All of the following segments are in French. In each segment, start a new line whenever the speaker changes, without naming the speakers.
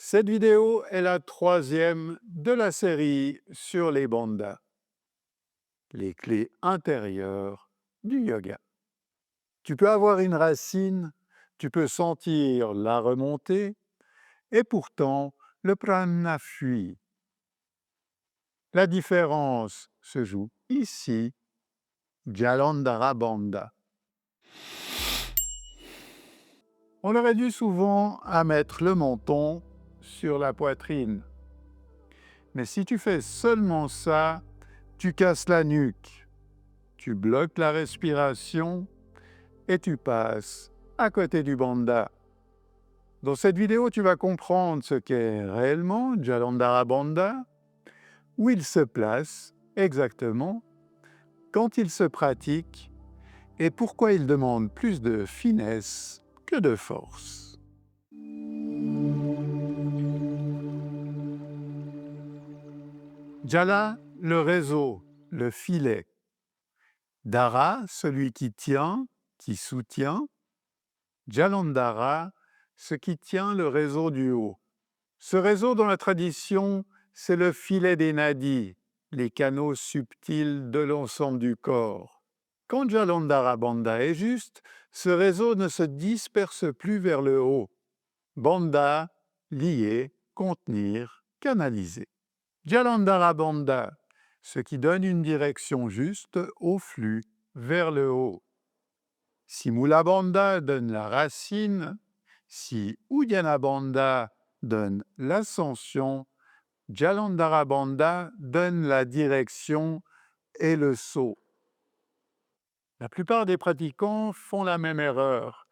Cette vidéo est la troisième de la série sur les bandhas, les clés intérieures du yoga. Tu peux avoir une racine, tu peux sentir la remontée, et pourtant le prana fuit. La différence se joue ici, Jalandhara Bandha. On aurait dû souvent à mettre le menton sur la poitrine. Mais si tu fais seulement ça, tu casses la nuque, tu bloques la respiration et tu passes à côté du bandha. Dans cette vidéo, tu vas comprendre ce qu'est réellement Jalandhara Bandha, où il se place exactement, quand il se pratique et pourquoi il demande plus de finesse que de force. Jala, le réseau, le filet. Dhara, celui qui tient, qui soutient. Jalandhara, ce qui tient le réseau du haut. Ce réseau, dans la tradition, c'est le filet des nadis, les canaux subtils de l'ensemble du corps. Quand Jalandhara Bandha est juste, ce réseau ne se disperse plus vers le haut. Bandha, lier, contenir, canaliser. Jalandhara Bandha, ce qui donne une direction juste au flux vers le haut. Si Mula Bandha donne la racine, si Uddiyana Bandha donne l'ascension, Jalandhara Bandha donne la direction et le saut. La plupart des pratiquants font la même erreur.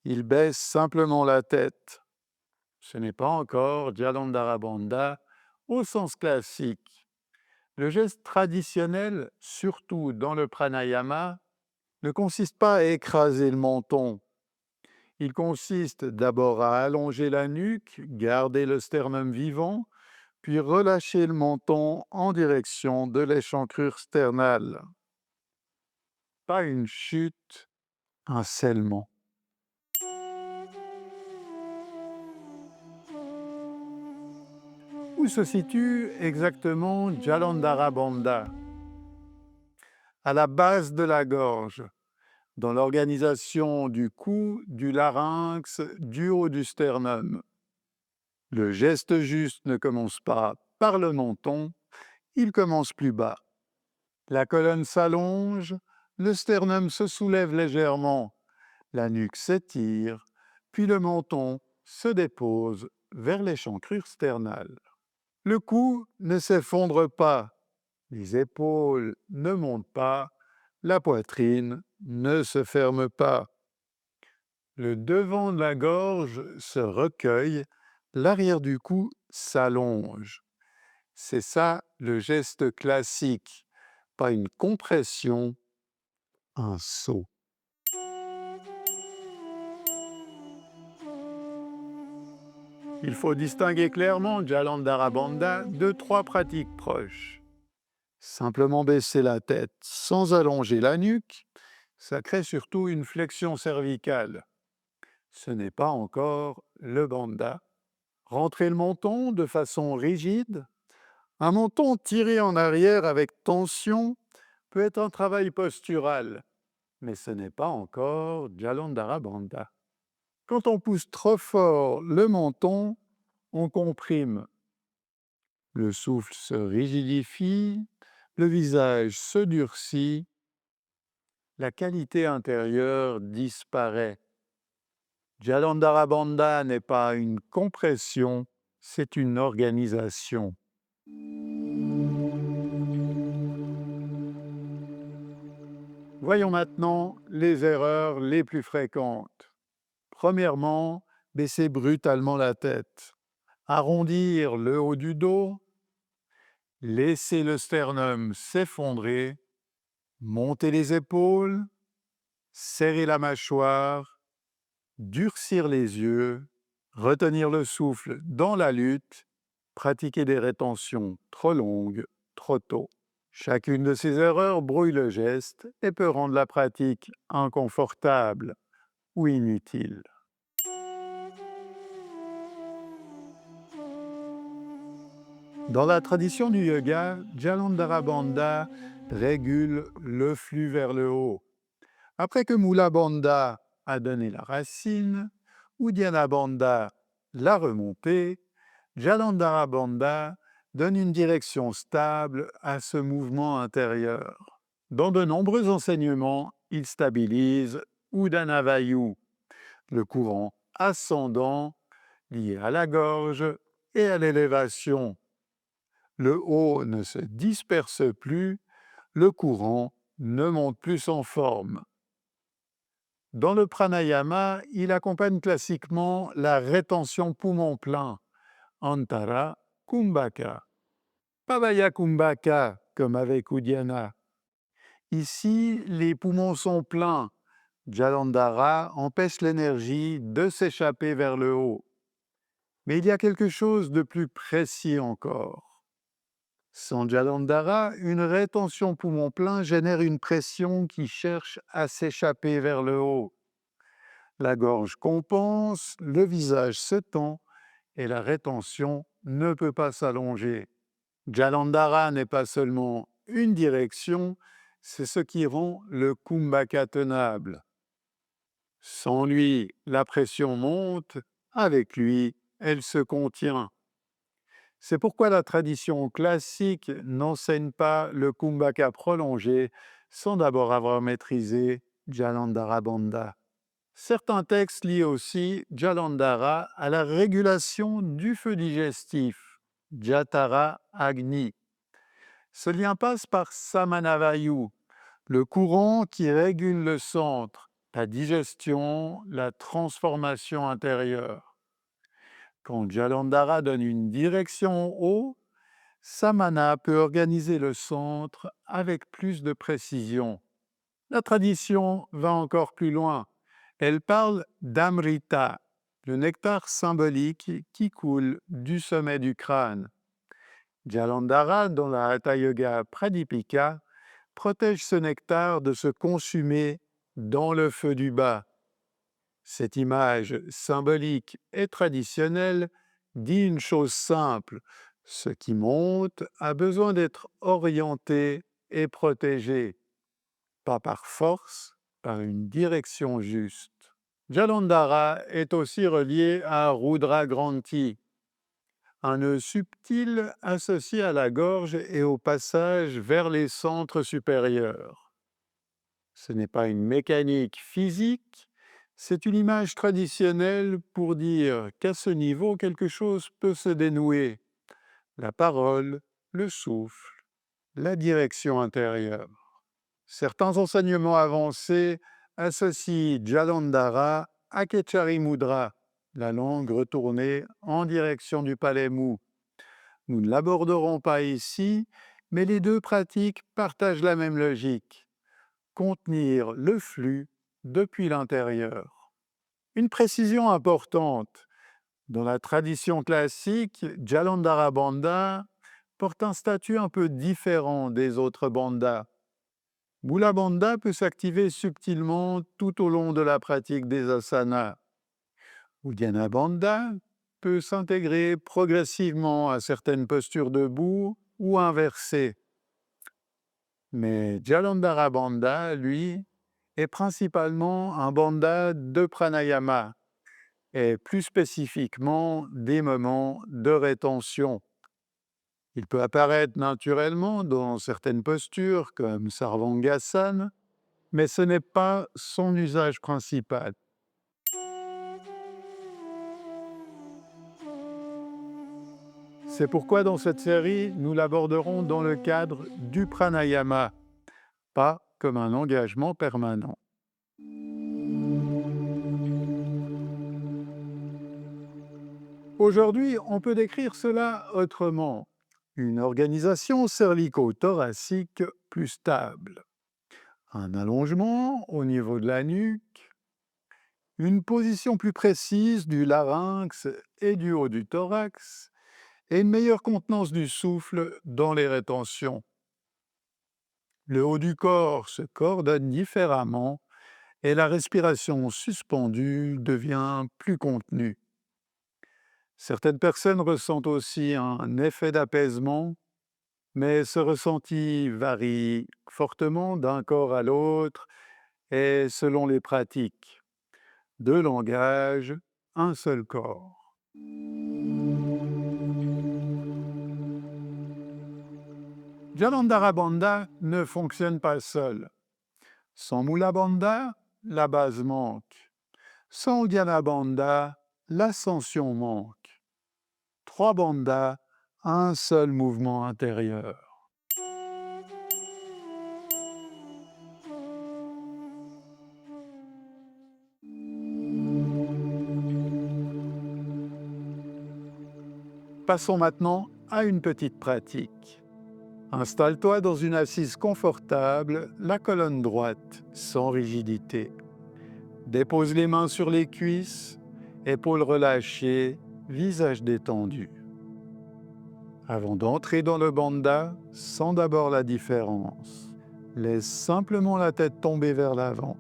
Ils baissent simplement la tête. Ce n'est pas encore Jalandhara Bandha au sens classique. Le geste traditionnel, surtout dans le pranayama, ne consiste pas à écraser le menton. Il consiste d'abord à allonger la nuque, garder le sternum vivant, puis relâcher le menton en direction de l'échancrure sternale. Pas une chute, un scellement. Où se situe exactement Jalandhara Bandha? À la base de la gorge, dans l'organisation du cou, du larynx, du haut du sternum. Le geste juste ne commence pas par le menton, il commence plus bas. La colonne s'allonge, le sternum se soulève légèrement, la nuque s'étire, puis le menton se dépose vers l'échancrure sternale. Le cou ne s'effondre pas, les épaules ne montent pas, la poitrine ne se ferme pas. Le devant de la gorge se recueille, l'arrière du cou s'allonge. C'est ça le geste classique, pas une compression, un saut. Il faut distinguer clairement Jalandhara Bandha de trois pratiques proches. Simplement baisser la tête sans allonger la nuque, ça crée surtout une flexion cervicale. Ce n'est pas encore le bandha. Rentrer le menton de façon rigide, un menton tiré en arrière avec tension peut être un travail postural, mais ce n'est pas encore Jalandhara Bandha. Quand on pousse trop fort le menton, on comprime. Le souffle se rigidifie, le visage se durcit, la qualité intérieure disparaît. Jalandhara Bandha n'est pas une compression, c'est une organisation. Voyons maintenant les erreurs les plus fréquentes. Premièrement, baisser brutalement la tête, arrondir le haut du dos, laisser le sternum s'effondrer, monter les épaules, serrer la mâchoire, durcir les yeux, retenir le souffle dans la lutte, pratiquer des rétentions trop longues, trop tôt. Chacune de ces erreurs brouille le geste et peut rendre la pratique inconfortable ou inutile. Dans la tradition du yoga, Jalandhara Bandha régule le flux vers le haut. Après que Mula Bandha a donné la racine, Uddiyana Bandha l'a remontée, Jalandhara Bandha donne une direction stable à ce mouvement intérieur. Dans de nombreux enseignements, il stabilise Udana Vayu, le courant ascendant lié à la gorge et à l'élévation. Le haut ne se disperse plus, le courant ne monte plus en forme. Dans le pranayama, il accompagne classiquement la rétention poumon plein, Antara Kumbhaka. Pavaya Kumbhaka, comme avec Uddiyana. Ici, les poumons sont pleins. Jalandhara empêche l'énergie de s'échapper vers le haut. Mais il y a quelque chose de plus précis encore. Sans Jalandhara, une rétention poumon plein génère une pression qui cherche à s'échapper vers le haut. La gorge compense, le visage se tend et la rétention ne peut pas s'allonger. Jalandhara n'est pas seulement une direction, c'est ce qui rend le kumbhaka tenable. Sans lui, la pression monte, avec lui, elle se contient. C'est pourquoi la tradition classique n'enseigne pas le kumbhaka prolongé sans d'abord avoir maîtrisé Jalandhara Bandha. Certains textes lient aussi Jalandhara à la régulation du feu digestif, Jatara Agni. Ce lien passe par Samanavayu, le courant qui régule le centre, la digestion, la transformation intérieure. Quand Jalandhara donne une direction en haut, Samana peut organiser le centre avec plus de précision. La tradition va encore plus loin. Elle parle d'Amrita, le nectar symbolique qui coule du sommet du crâne. Jalandhara, dans la Hatha Yoga Pradipika, protège ce nectar de se consumer dans le feu du bas. Cette image symbolique et traditionnelle dit une chose simple: ce qui monte a besoin d'être orienté et protégé, pas par force, par une direction juste. Jalandhara est aussi relié à Rudra Granthi, un nœud subtil associé à la gorge et au passage vers les centres supérieurs. Ce n'est pas une mécanique physique, c'est une image traditionnelle pour dire qu'à ce niveau, quelque chose peut se dénouer. La parole, le souffle, la direction intérieure. Certains enseignements avancés associent Jalandhara à Kechari Mudra, la langue retournée en direction du palais mou. Nous ne l'aborderons pas ici, mais les deux pratiques partagent la même logique: contenir le flux depuis l'intérieur. Une précision importante: dans la tradition classique, Jalandhara Bandha porte un statut un peu différent des autres bandhas. Mula Bandha peut s'activer subtilement tout au long de la pratique des asanas. Uddiyana Bandha peut s'intégrer progressivement à certaines postures debout ou inversées. Mais Jalandhara Bandha, lui, est principalement un bandha de pranayama et plus spécifiquement des moments de rétention. Il peut apparaître naturellement dans certaines postures comme Sarvangasana, mais ce n'est pas son usage principal. C'est pourquoi dans cette série, nous l'aborderons dans le cadre du pranayama, pas comme un engagement permanent. Aujourd'hui, on peut décrire cela autrement: une organisation cervico-thoracique plus stable, un allongement au niveau de la nuque, une position plus précise du larynx et du haut du thorax, et une meilleure contenance du souffle dans les rétentions. Le haut du corps se coordonne différemment et la respiration suspendue devient plus contenue. Certaines personnes ressentent aussi un effet d'apaisement, mais ce ressenti varie fortement d'un corps à l'autre et selon les pratiques. Deux langages, un seul corps. Jalandhara Bandha ne fonctionne pas seul. Sans Mula Bandha, la base manque. Sans Uddiyana Bandha, l'ascension manque. Trois bandhas, un seul mouvement intérieur. Passons maintenant à une petite pratique. Installe-toi dans une assise confortable, la colonne droite, sans rigidité. Dépose les mains sur les cuisses, épaules relâchées, visage détendu. Avant d'entrer dans le bandha, sens d'abord la différence. Laisse simplement la tête tomber vers l'avant.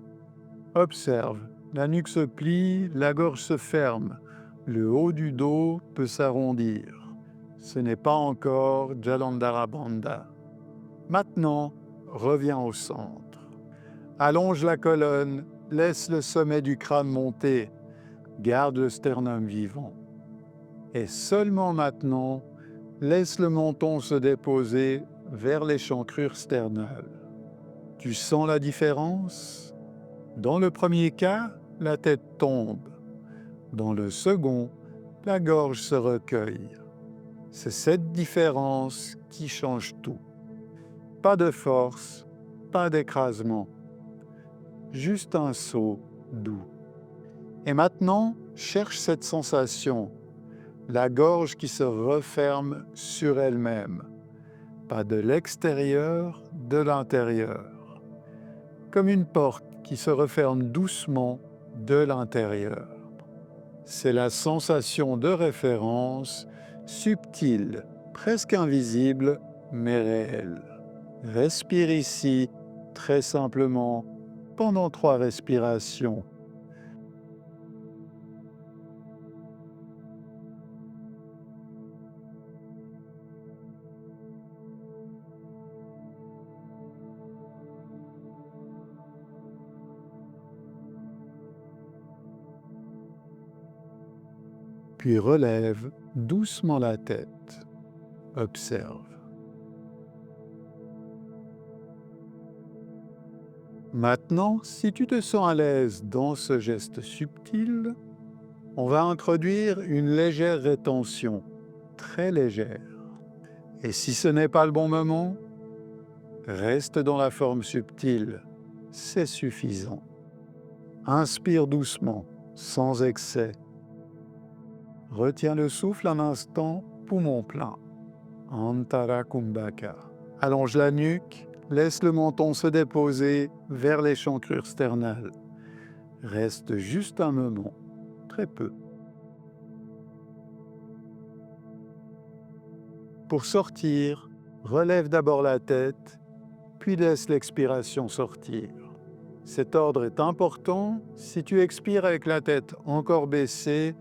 Observe, la nuque se plie, la gorge se ferme, le haut du dos peut s'arrondir. Ce n'est pas encore Jalandhara Bandha. Maintenant, reviens au centre. Allonge la colonne, laisse le sommet du crâne monter, garde le sternum vivant. Et seulement maintenant, laisse le menton se déposer vers l'échancrure sternale. Tu sens la différence? Dans le premier cas, la tête tombe. Dans le second, la gorge se recueille. C'est cette différence qui change tout. Pas de force, pas d'écrasement. Juste un saut doux. Et maintenant, cherche cette sensation, la gorge qui se referme sur elle-même. Pas de l'extérieur, de l'intérieur. Comme une porte qui se referme doucement de l'intérieur. C'est la sensation de référence, subtile, presque invisible, mais réelle. Respire ici, très simplement, pendant 3 respirations. Puis relève doucement la tête. Observe. Maintenant, si tu te sens à l'aise dans ce geste subtil, on va introduire une légère rétention, très légère. Et si ce n'est pas le bon moment, reste dans la forme subtile, c'est suffisant. Inspire doucement, sans excès. Retiens le souffle un instant, poumon plein. Antara Kumbhaka. Allonge la nuque, laisse le menton se déposer vers l'échancrure sternale. Reste juste un moment, très peu. Pour sortir, relève d'abord la tête, puis laisse l'expiration sortir. Cet ordre est important. Si tu expires avec la tête encore baissée,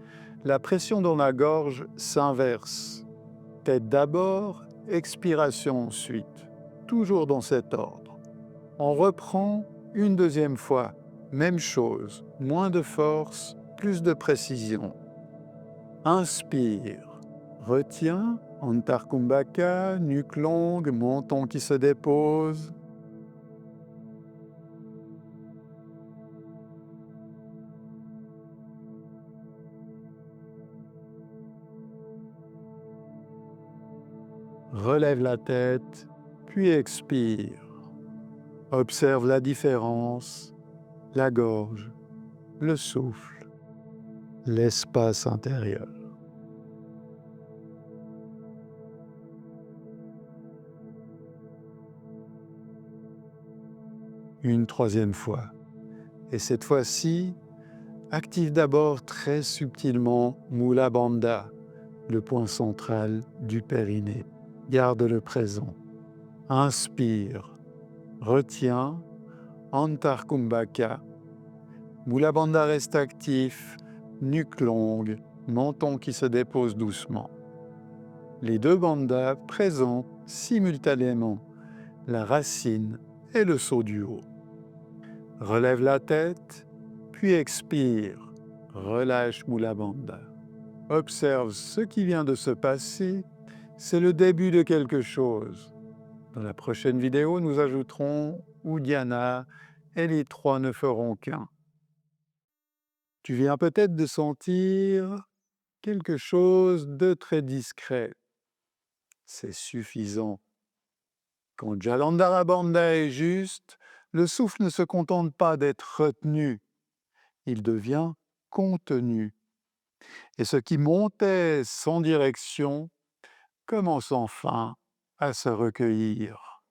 la pression dans la gorge s'inverse. Tête d'abord, expiration ensuite. Toujours dans cet ordre. On reprend une deuxième fois. Même chose, moins de force, plus de précision. Inspire. Retiens, Antar Kumbhaka, nuque longue, menton qui se dépose. Relève la tête, puis expire. Observe la différence, la gorge, le souffle, l'espace intérieur. Une troisième fois. Et cette fois-ci, active d'abord très subtilement Mula Bandha, le point central du périnée. Garde le présent. Inspire. Retiens. Antar Kumbhaka. Mula Bandha reste actif. Nuque longue. menton qui se dépose doucement. Les deux bandhas présentent simultanément la racine et le saut du haut. Relève la tête, puis expire. Relâche Mula Bandha. Observe ce qui vient de se passer. C'est le début de quelque chose. Dans la prochaine vidéo, nous ajouterons Uddiyana et les trois ne feront qu'un. Tu viens peut-être de sentir quelque chose de très discret. C'est suffisant. Quand Jalandhara Bandha est juste, le souffle ne se contente pas d'être retenu, il devient contenu. Et ce qui montait sans direction commence enfin à se recueillir.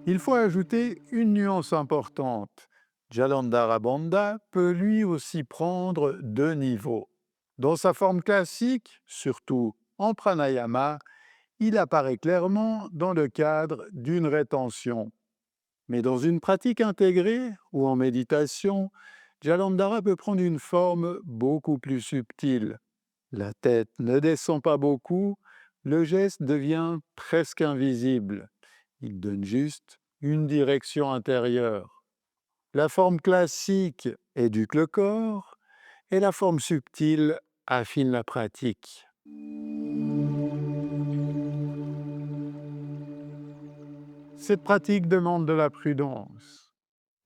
Il faut ajouter une nuance importante. Jalandhara Bandha peut lui aussi prendre deux niveaux. Dans sa forme classique, surtout en pranayama, il apparaît clairement dans le cadre d'une rétention. Mais dans une pratique intégrée ou en méditation, Jalandhara peut prendre une forme beaucoup plus subtile. La tête ne descend pas beaucoup, le geste devient presque invisible. Il donne juste une direction intérieure. La forme classique éduque le corps et la forme subtile affine la pratique. Cette pratique demande de la prudence.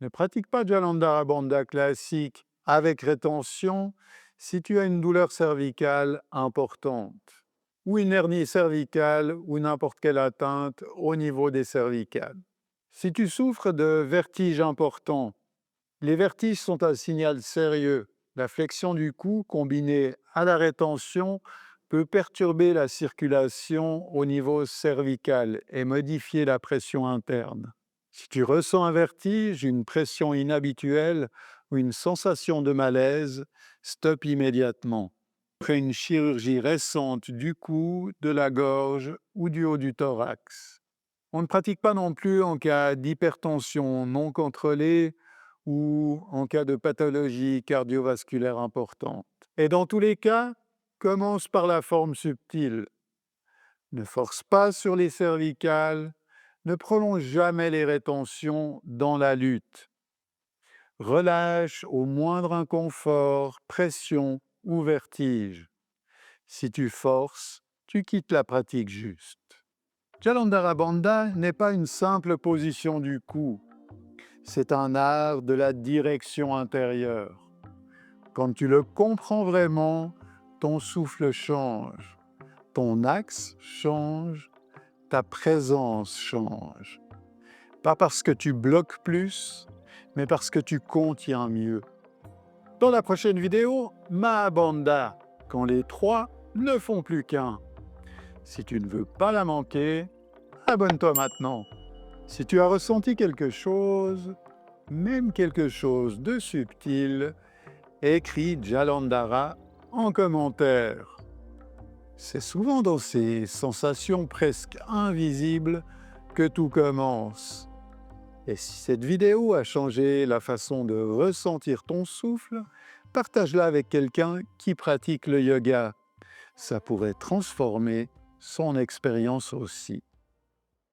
Ne pratique pas Jalandhara Bandha classique avec rétention si tu as une douleur cervicale importante, ou une hernie cervicale ou n'importe quelle atteinte au niveau des cervicales. Si tu souffres de vertiges importants, les vertiges sont un signal sérieux. La flexion du cou combinée à la rétention peut perturber la circulation au niveau cervical et modifier la pression interne. Si tu ressens un vertige, une pression inhabituelle ou une sensation de malaise, stoppe immédiatement. Après une chirurgie récente du cou, de la gorge ou du haut du thorax. On ne pratique pas non plus en cas d'hypertension non contrôlée ou en cas de pathologie cardiovasculaire importante. Et dans tous les cas, commence par la forme subtile. Ne force pas sur les cervicales, ne prolonge jamais les rétentions dans la lutte. Relâche au moindre inconfort, pression ou vertige. Si tu forces, tu quittes la pratique juste. Jalandhara Bandha n'est pas une simple position du cou. C'est un art de la direction intérieure. Quand tu le comprends vraiment, ton souffle change, ton axe change, ta présence change. Pas parce que tu bloques plus, mais parce que tu contiens mieux. Dans la prochaine vidéo, Mahabandha, quand les trois ne font plus qu'un. Si tu ne veux pas la manquer, abonne-toi maintenant. Si tu as ressenti quelque chose, même quelque chose de subtil, écris Jalandhara en commentaire. C'est souvent dans ces sensations presque invisibles que tout commence. Et si cette vidéo a changé la façon de ressentir ton souffle, partage-la avec quelqu'un qui pratique le yoga. Ça pourrait transformer son expérience aussi.